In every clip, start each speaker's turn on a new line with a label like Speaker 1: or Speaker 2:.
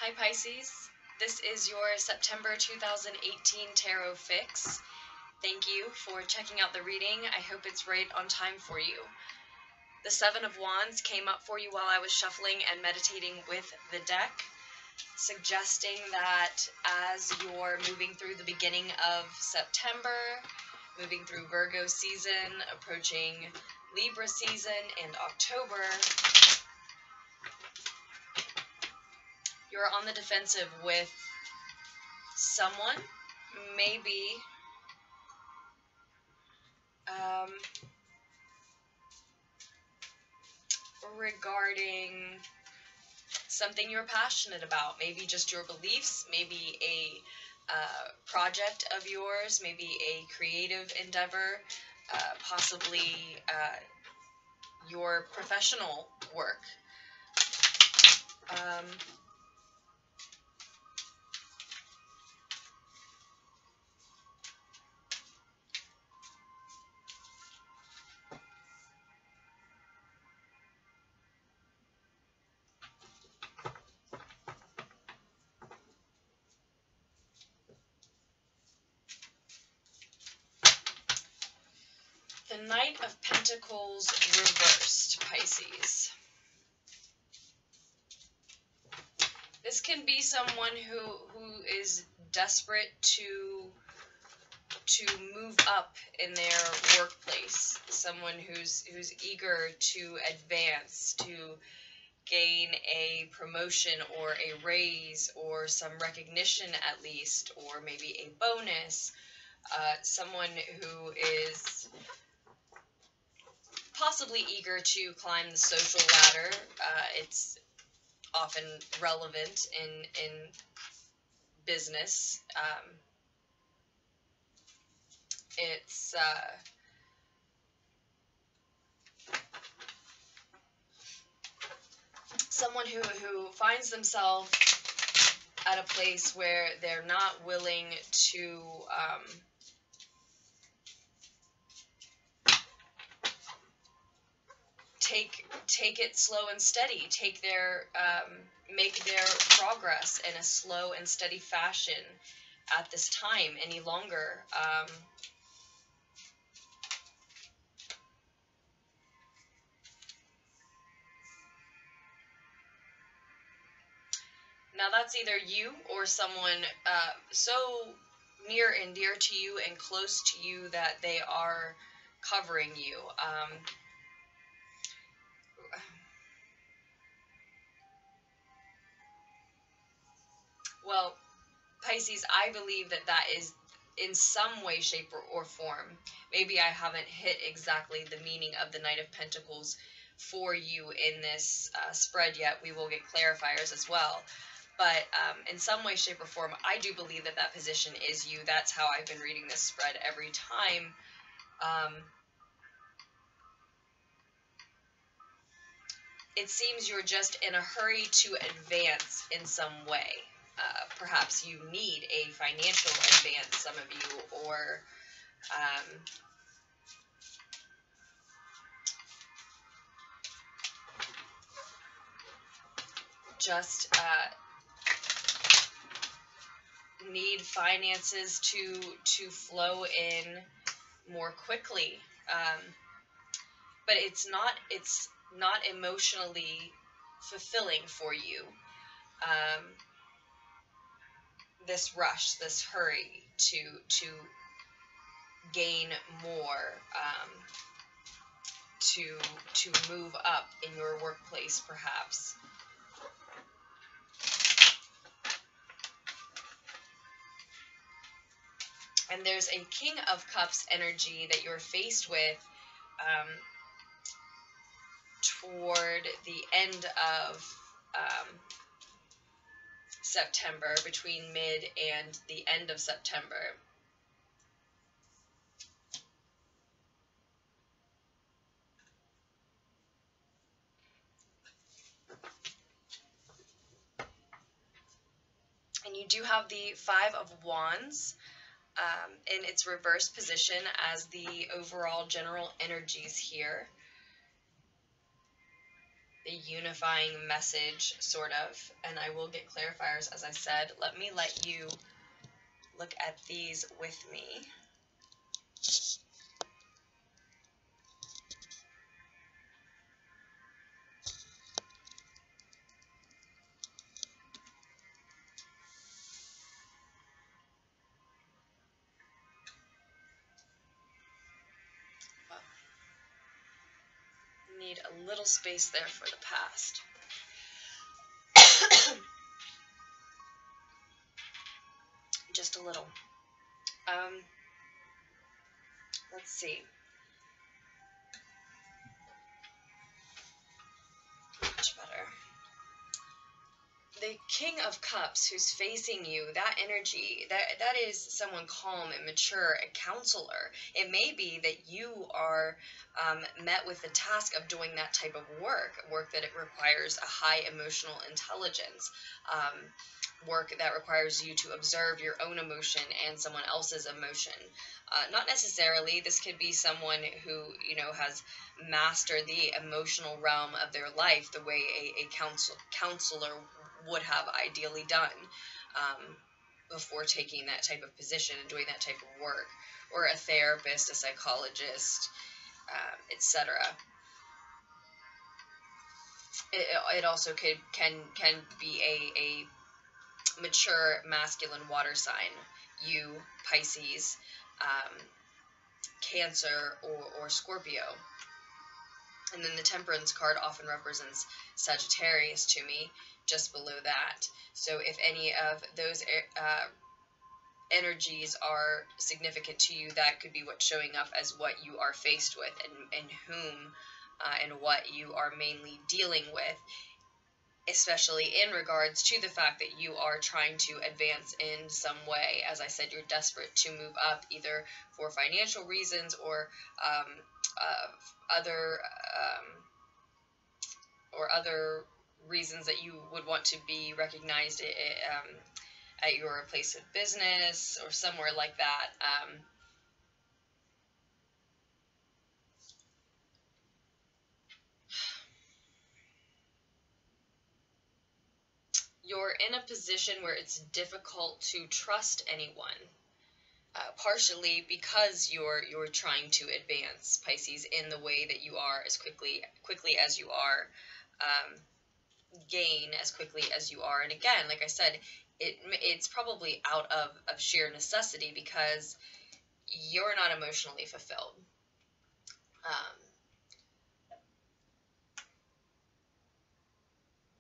Speaker 1: Hi Pisces, this is your September 2018 Tarot Fix. Thank you for checking out the reading. I hope it's right on time for you. The Seven of Wands came up for you while I was shuffling and meditating with the deck, suggesting that as you're moving through the beginning of September, moving through Virgo season, approaching Libra season in October, you're on the defensive with someone, maybe regarding something you're passionate about, maybe just your beliefs, maybe a project of yours, maybe a creative endeavor, possibly your professional work. The Knight of Pentacles reversed, Pisces. This can be someone who is desperate to move up in their workplace, someone who's eager to advance, to gain a promotion or a raise or some recognition at least, or maybe a bonus, someone who is possibly eager to climb the social ladder. It's often relevant in business. It's someone who finds themselves at a place where they're not willing to take it slow and steady, make their progress in a slow and steady fashion at this time any longer. Now that's either you or someone so near and dear to you and close to you that they are covering you. Well, Pisces, I believe that is in some way, shape, or form. Maybe I haven't hit exactly the meaning of the Knight of Pentacles for you in this spread yet. We will get clarifiers as well. But in some way, shape, or form, I do believe that position is you. That's how I've been reading this spread every time. It seems you're just in a hurry to advance in some way. Perhaps you need a financial advance, some of you, or just need finances to flow in more quickly. But it's not emotionally fulfilling for you. This rush, this hurry to gain more, to move up in your workplace, perhaps. And there's a King of Cups energy that you're faced with toward the end of September, between mid and the end of September. And you do have the Five of Wands in its reverse position as the overall general energies here. the unifying message, sort of. And I will get clarifiers, as I said. Let me let you look at these with me. Need a little space there for the past. Just a little. Let's see. Much better. The King of Cups who's facing you, that energy, that is someone calm and mature, a counselor. It may be that you are met with the task of doing that type of work that it requires a high emotional intelligence, work that requires you to observe your own emotion and someone else's emotion. Not necessarily. This could be someone who, you know, has mastered the emotional realm of their life the way a counselor would have ideally done before taking that type of position and doing that type of work, or a therapist, a psychologist, etc. It also can be a mature masculine water sign, you, Pisces, Cancer, or Scorpio. And then the Temperance card often represents Sagittarius to me, just below that. So if any of those energies are significant to you, that could be what's showing up as what you are faced with, and whom and what you are mainly dealing with, especially in regards to the fact that you are trying to advance in some way. As I said, you're desperate to move up, either for financial reasons or other reasons that you would want to be recognized at your place of business or somewhere like that. You're in a position where it's difficult to trust anyone, partially because you're trying to advance, Pisces, in the way that you are, as quickly as you are, gain as quickly as you are. And again, like I said, it's probably out of sheer necessity because you're not emotionally fulfilled.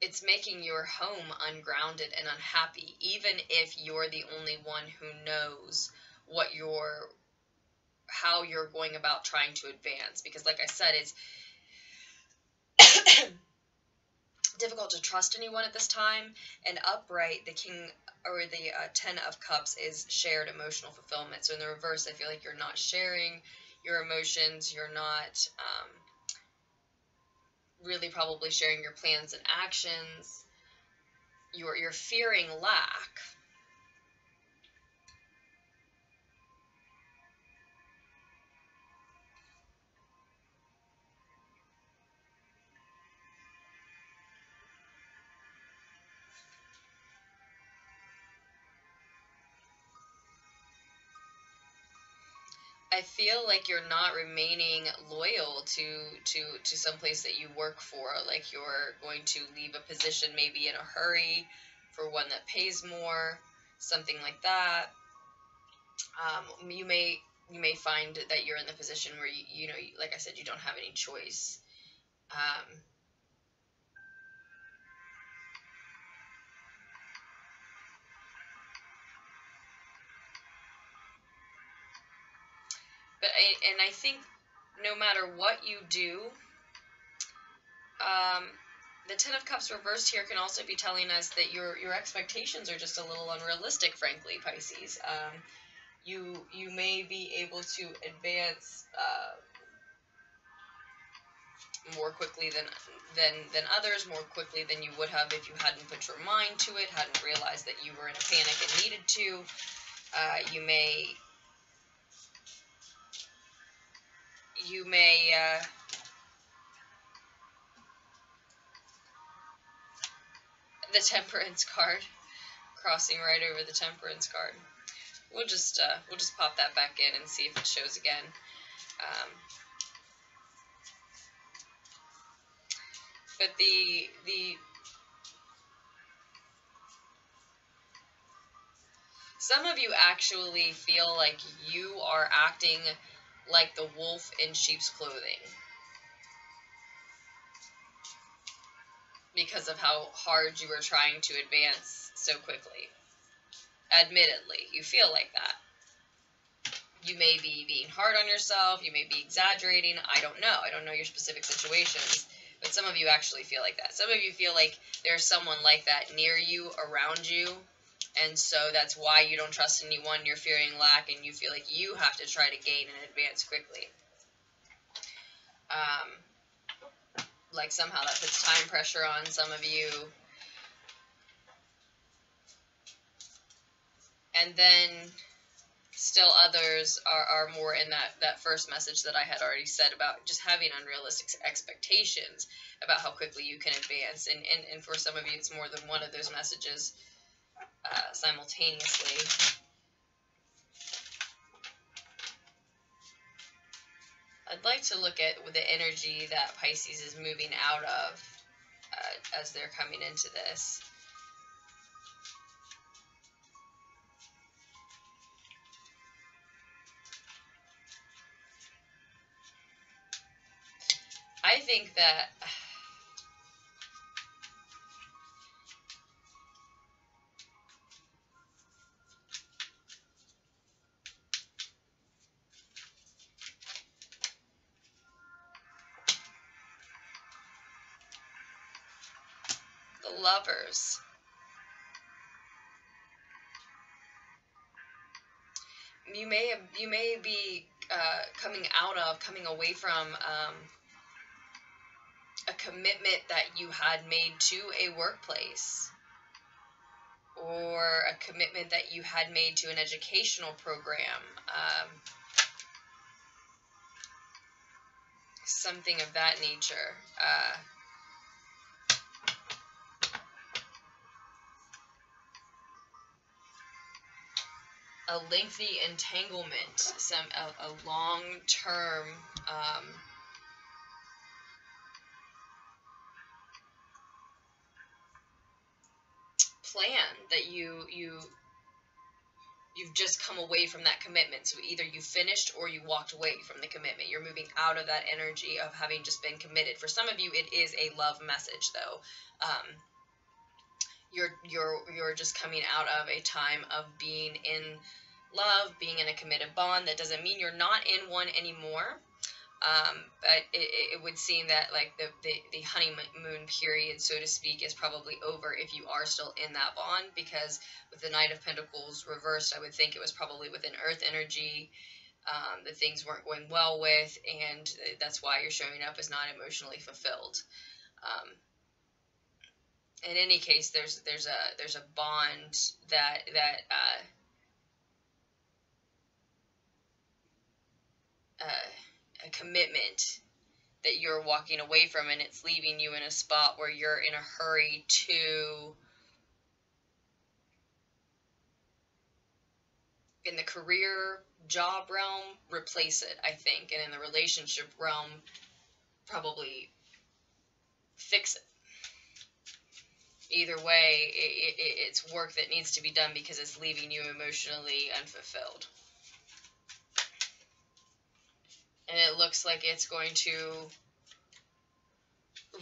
Speaker 1: It's making your home ungrounded and unhappy, even if you're the only one who knows how you're going about trying to advance. Because like I said, it's difficult to trust anyone at this time. And upright, the King or the Ten of Cups is shared emotional fulfillment. So in the reverse, I feel like you're not sharing your emotions. You're not really probably sharing your plans and actions. You're fearing lack. I feel like you're not remaining loyal to some place that you work for. Like you're going to leave a position maybe in a hurry for one that pays more, something like that. You may find that you're in the position where you know, like I said, you don't have any choice. But I think no matter what you do, the Ten of Cups reversed here can also be telling us that your expectations are just a little unrealistic, frankly, Pisces. You may be able to advance more quickly than others, more quickly than you would have if you hadn't put your mind to it, hadn't realized that you were in a panic and needed to. You may the Temperance card, crossing right over the Temperance card. We'll just pop that back in and see if it shows again. But some of you actually feel like you are acting like the wolf in sheep's clothing because of how hard you are trying to advance so quickly. Admittedly, you feel like that. You may be being hard on yourself, you may be exaggerating, I don't know. I don't know your specific situations, but some of you actually feel like that. Some of you feel like there's someone like that near you, around you, and so that's why you don't trust anyone, you're fearing lack, and you feel like you have to try to gain and advance quickly. Like somehow that puts time pressure on some of you. And then still others are more in that first message that I had already said about just having unrealistic expectations about how quickly you can advance. And for some of you, it's more than one of those messages simultaneously. I'd like to look at the energy that Pisces is moving out of as they're coming into this. I think that the Lovers, you may be coming away from a commitment that you had made to a workplace, or a commitment that you had made to an educational program, something of that nature. A lengthy entanglement, a long-term plan that you've just come away from that commitment. So either you finished or you walked away from the commitment. You're moving out of that energy of having just been committed. For some of you, it is a love message, though. You're just coming out of a time of being in love, being in a committed bond. That doesn't mean you're not in one anymore. But it would seem that like the honeymoon period, so to speak, is probably over if you are still in that bond, because with the Knight of Pentacles reversed, I would think it was probably with an earth energy that things weren't going well with, and that's why you're showing up as not emotionally fulfilled. In any case, there's a bond that a commitment that you're walking away from, and it's leaving you in a spot where you're in a hurry to, in the career job realm, replace it, I think, and in the relationship realm, probably fix it. Either way, it's work that needs to be done because it's leaving you emotionally unfulfilled. And it looks like it's going to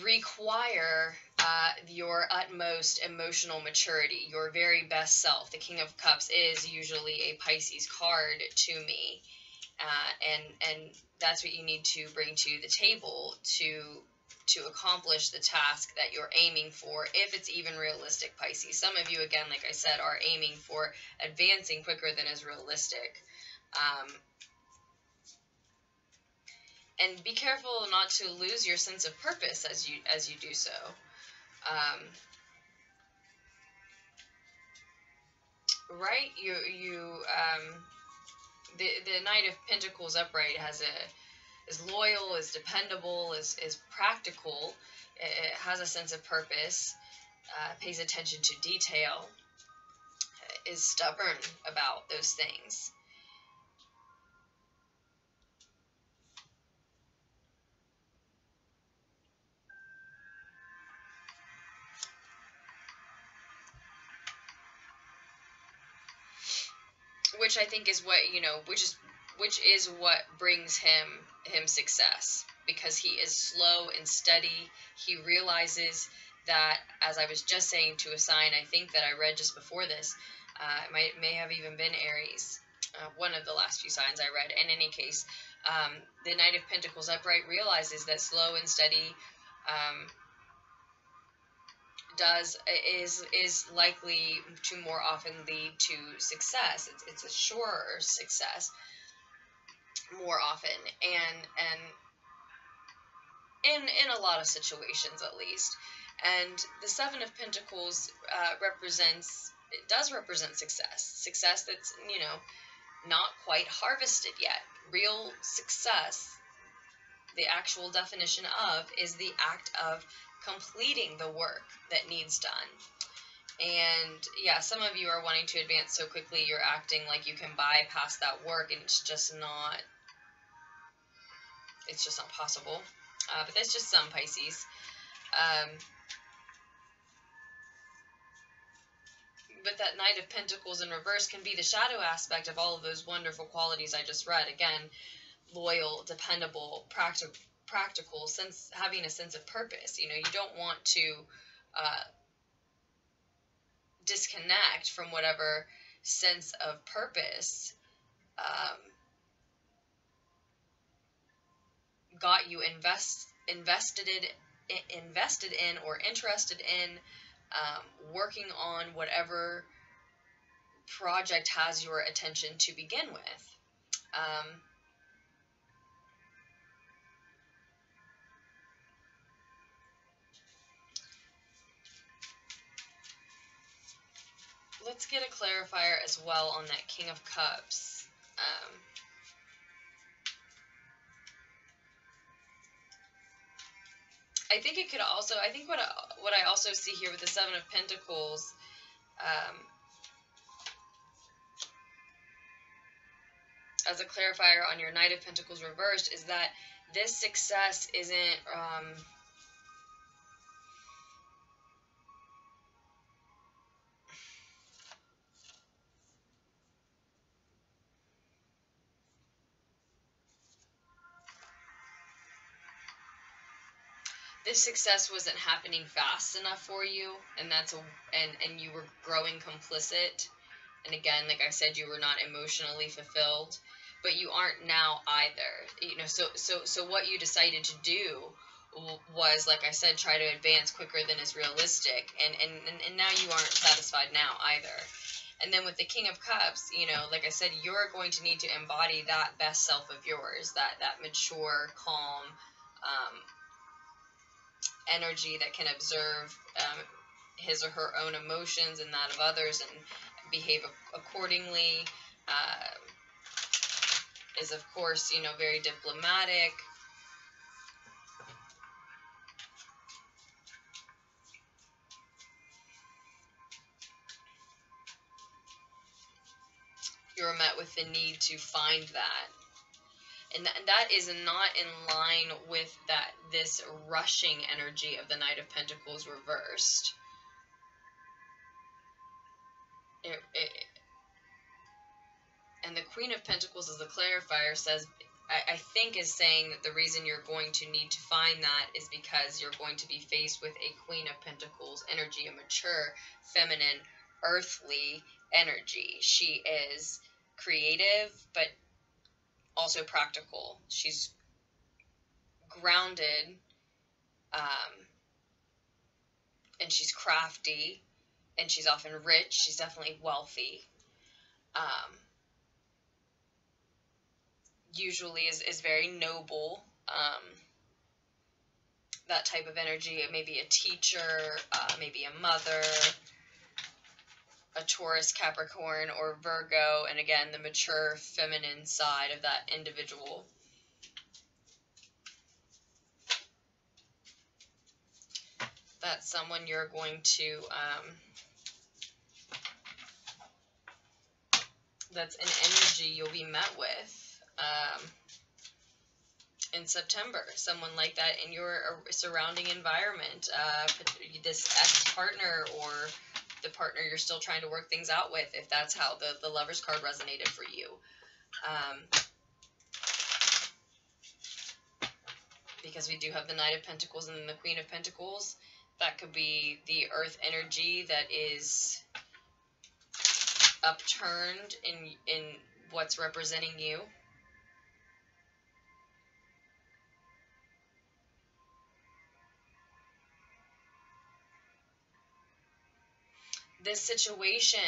Speaker 1: require your utmost emotional maturity, your very best self. The King of Cups is usually a Pisces card to me, and that's what you need to bring to the table to accomplish the task that you're aiming for, if it's even realistic, Pisces. Some of you, again, like I said, are aiming for advancing quicker than is realistic. And be careful not to lose your sense of purpose as you do so. Right? The Knight of Pentacles upright is loyal, is dependable, is practical. It has a sense of purpose, pays attention to detail, is stubborn about those things. Which I think is what, which is what brings him success, because he is slow and steady. He realizes that, as I was just saying to a sign, I think that I read just before this, it may have even been Aries, one of the last few signs I read. In any case, the Knight of Pentacles upright realizes that slow and steady is likely to more often lead to success. It's a surer success more often, and in a lot of situations at least. And the Seven of Pentacles does represent success that's, not quite harvested yet. Real success, the actual definition of, is the act of completing the work that needs done. And yeah, some of you are wanting to advance so quickly, you're acting like you can bypass that work, and it's just not possible. But that's just some Pisces. But that Knight of Pentacles in reverse can be the shadow aspect of all of those wonderful qualities I just read. Again, loyal, dependable, practical, having a sense of purpose. You don't want to disconnect from whatever sense of purpose got you invested in or interested in working on whatever project has your attention to begin with. Let's get a clarifier as well on that King of Cups. I think it could also, I think what I also see here with the Seven of Pentacles, as a clarifier on your Knight of Pentacles reversed, is that this success isn't, this success wasn't happening fast enough for you, and and you were growing complicit. And again, like I said, you were not emotionally fulfilled, but you aren't now either. So what you decided to do was, like I said, try to advance quicker than is realistic, and now you aren't satisfied now either. And then with the King of Cups, like I said, you're going to need to embody that best self of yours, that mature, calm, energy that can observe his or her own emotions and that of others and behave accordingly, is of course, very diplomatic. You're met with the need to find that. And that is not in line with this rushing energy of the Knight of Pentacles reversed. And the Queen of Pentacles, as the clarifier says, I think is saying that the reason you're going to need to find that is because you're going to be faced with a Queen of Pentacles energy, a mature, feminine, earthly energy. She is creative, but also practical. She's grounded, and she's crafty, and she's often rich. She's definitely wealthy. Usually is very noble. That type of energy. Maybe a teacher, maybe a mother, a Taurus, Capricorn, or Virgo, and again, the mature feminine side of that individual. That's someone you're going to, that's an energy you'll be met with in September. Someone like that in your surrounding environment, this ex-partner or the partner you're still trying to work things out with, if that's how the Lover's card resonated for you. Because we do have the Knight of Pentacles and then the Queen of Pentacles. That could be the earth energy that is upturned in what's representing you. This situation,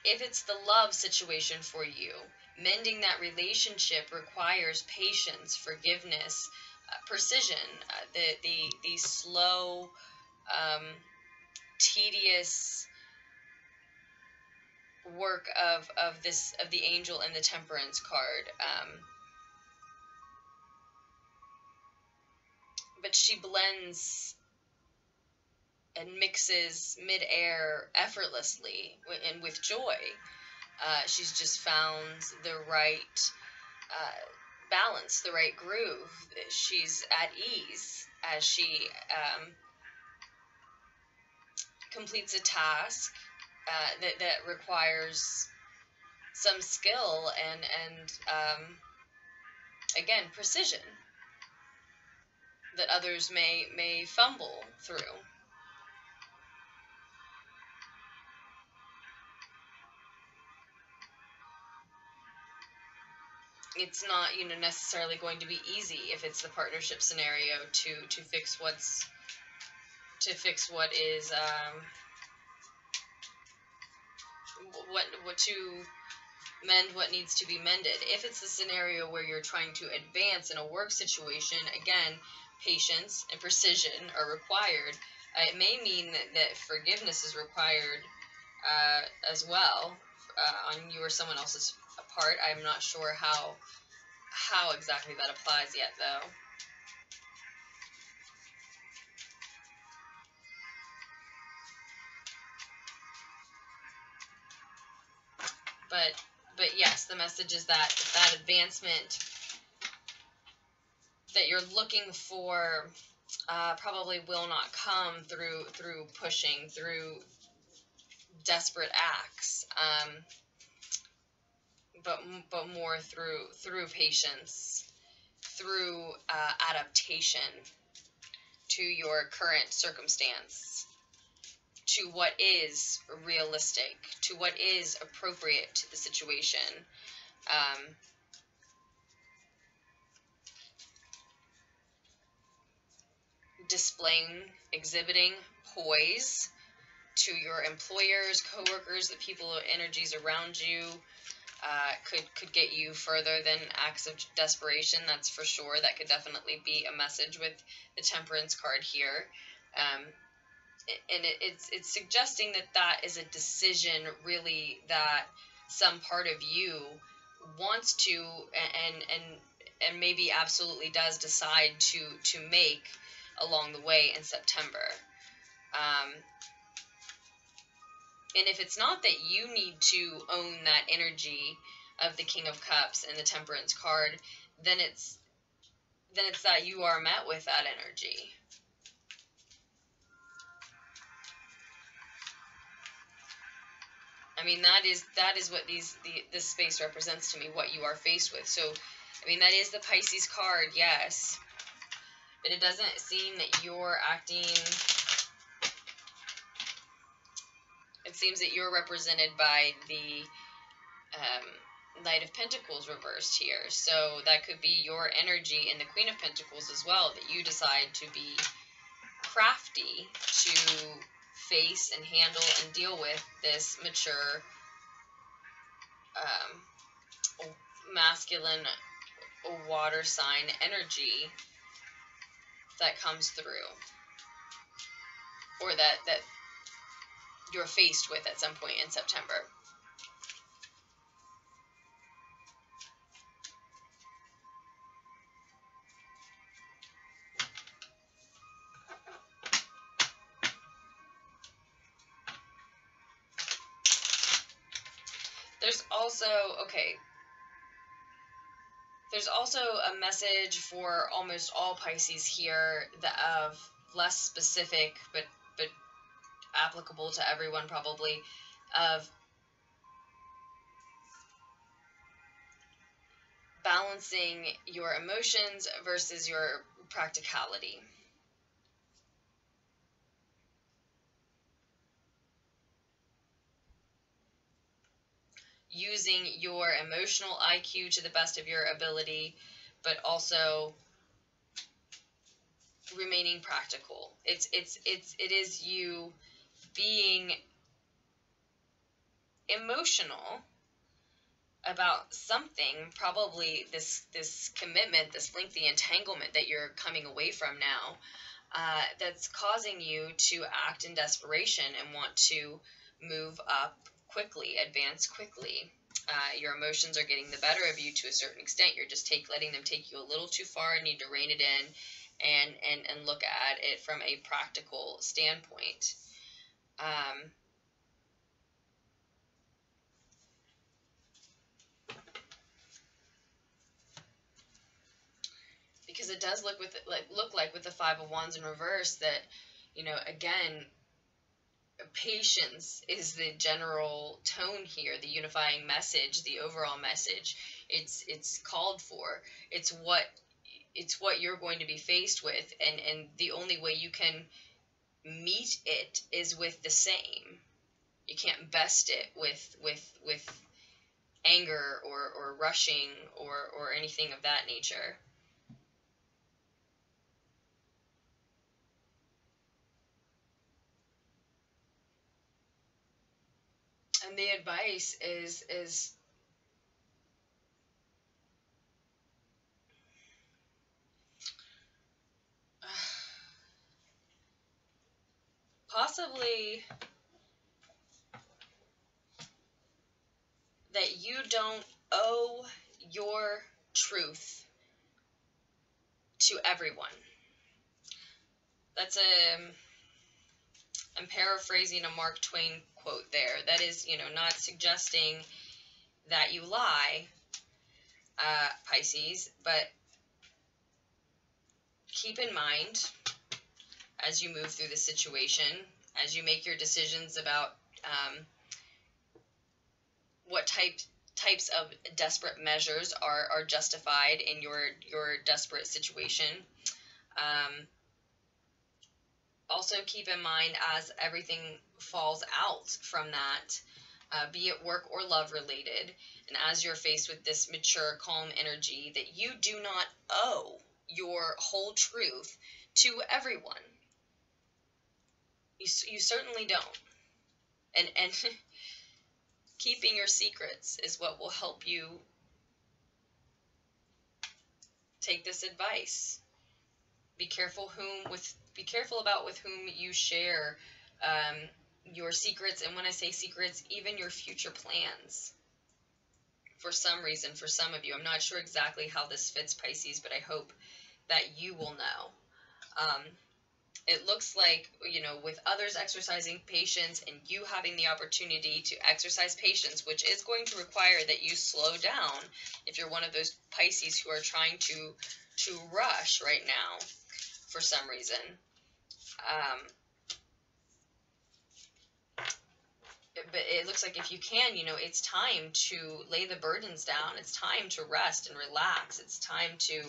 Speaker 1: if it's the love situation for you, mending that relationship requires patience, forgiveness, precision, the slow, tedious work of the Angel and the Temperance card. But she blends and mixes mid-air effortlessly and with joy. She's just found the right balance, the right groove. She's at ease as she completes a task that requires some skill and again, precision that others may fumble through. It's not, necessarily going to be easy if it's the partnership scenario to fix what is what to mend what needs to be mended. If it's the scenario where you're trying to advance in a work situation, again, patience and precision are required. It may mean that forgiveness is required as well on you or someone else's part. I'm not sure how exactly that applies yet, though. But yes, the message is that advancement that you're looking for probably will not come through pushing, through desperate acts, but more through patience, through adaptation to your current circumstance, to what is realistic, to what is appropriate to the situation. Exhibiting poise to your employers, coworkers, the people, energies around you, could get you further than acts of desperation. That's for sure. That could definitely be a message with the Temperance card here. And it's suggesting that is a decision, really, that some part of you wants to and maybe absolutely does decide to make along the way in September. And if it's not that you need to own that energy of the King of Cups and the Temperance card, then it's that you are met with that energy. I mean, that is what this space represents to me, what you are faced with. So, I mean, that is the Pisces card, yes. But it doesn't seem that you're acting... It seems that you're represented by the Knight of Pentacles reversed here. So that could be your energy in the Queen of Pentacles as well, that you decide to be crafty to face and handle and deal with this mature, masculine water sign energy that comes through, or that you're faced with at some point in September. There's also, okay, there's also a message for almost all Pisces here that of less specific, but applicable to everyone probably, of balancing your emotions versus your practicality. Using your emotional IQ to the best of your ability, but also remaining practical. It is you being emotional about something, probably this commitment, this lengthy entanglement that you're coming away from now, that's causing you to act in desperation and want to move up quickly, advance quickly. Your emotions are getting the better of you to a certain extent. You're just letting them take you a little too far. Need to rein it in and look at it from a practical standpoint. Because it does look like with the Five of Wands in reverse that, again, patience is the general tone here, the unifying message, the overall message. It's called for. It's what you're going to be faced with, and the only way you can meet it is with the same. You can't best it with anger or rushing or anything of that nature. And the advice is possibly that you don't owe your truth to everyone. I'm paraphrasing a Mark Twain quote there. That is, not suggesting that you lie, Pisces, but keep in mind as you move through the situation, as you make your decisions about what types of desperate measures are justified in your desperate situation. Also keep in mind, as everything falls out from that, be it work or love related, and as you're faced with this mature, calm energy, that you do not owe your whole truth to everyone. You certainly don't. And keeping your secrets is what will help you take this advice. Be careful about with whom you share your secrets, and when I say secrets, even your future plans. For some reason, for some of you, I'm not sure exactly how this fits, Pisces, but I hope that you will know. It looks like, with others exercising patience and you having the opportunity to exercise patience, which is going to require that you slow down if you're one of those Pisces who are trying to rush right now for some reason. But it looks like if you can, it's time to lay the burdens down. It's time to rest and relax. It's time to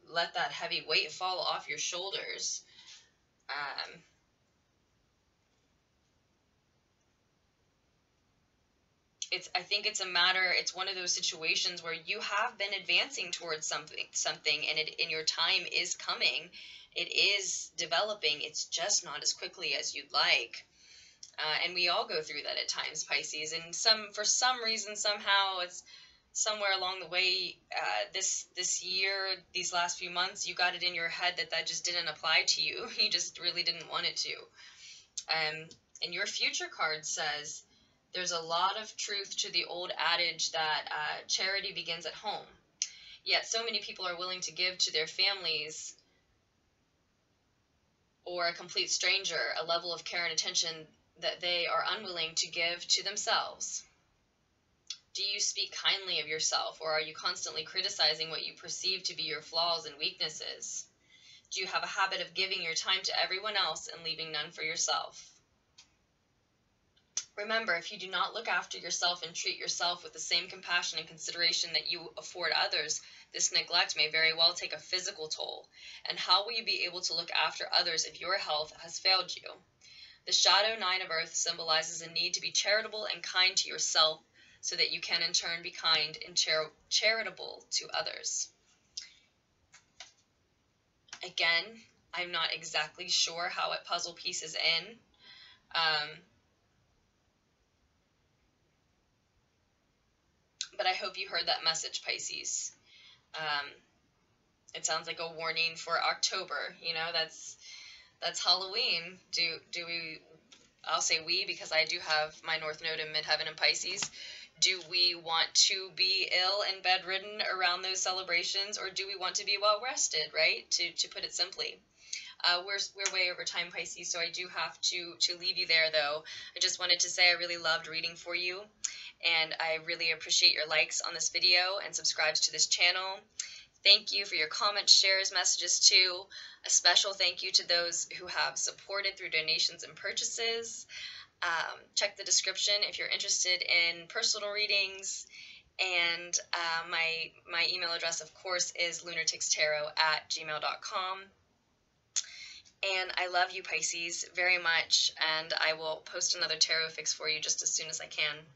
Speaker 1: let that heavy weight fall off your shoulders. I think it's one of those situations where you have been advancing towards something, and your time is coming. It is developing. It's just not as quickly as you'd like. And we all go through that at times, Pisces. And for some reason, somehow, it's somewhere along the way, this year, these last few months, you got it in your head that just didn't apply to you. You just really didn't want it to. And your future card says there's a lot of truth to the old adage that charity begins at home. Yet so many people are willing to give to their families or a complete stranger a level of care and attention that they are unwilling to give to themselves? Do you speak kindly of yourself, or are you constantly criticizing what you perceive to be your flaws and weaknesses? Do you have a habit of giving your time to everyone else and leaving none for yourself? Remember, if you do not look after yourself and treat yourself with the same compassion and consideration that you afford others, this neglect may very well take a physical toll. And how will you be able to look after others if your health has failed you? The shadow 9 of Earth symbolizes a need to be charitable and kind to yourself so that you can in turn be kind and charitable to others. Again, I'm not exactly sure how it puzzle pieces in. But I hope you heard that message, Pisces. It sounds like a warning for October. You know, that's Halloween. Do we? I'll say we because I do have my North Node in Midheaven in Pisces. Do we want to be ill and bedridden around those celebrations, or do we want to be well rested? Right? To put it simply. We're way over time, Pisces, so I do have to leave you there, though. I just wanted to say I really loved reading for you, and I really appreciate your likes on this video and subscribes to this channel. Thank you for your comments, shares, messages, too. A special thank you to those who have supported through donations and purchases. Check the description if you're interested in personal readings. And my email address, of course, is LunarticksTarot@gmail.com. And I love you, Pisces, very much, and I will post another tarot fix for you just as soon as I can.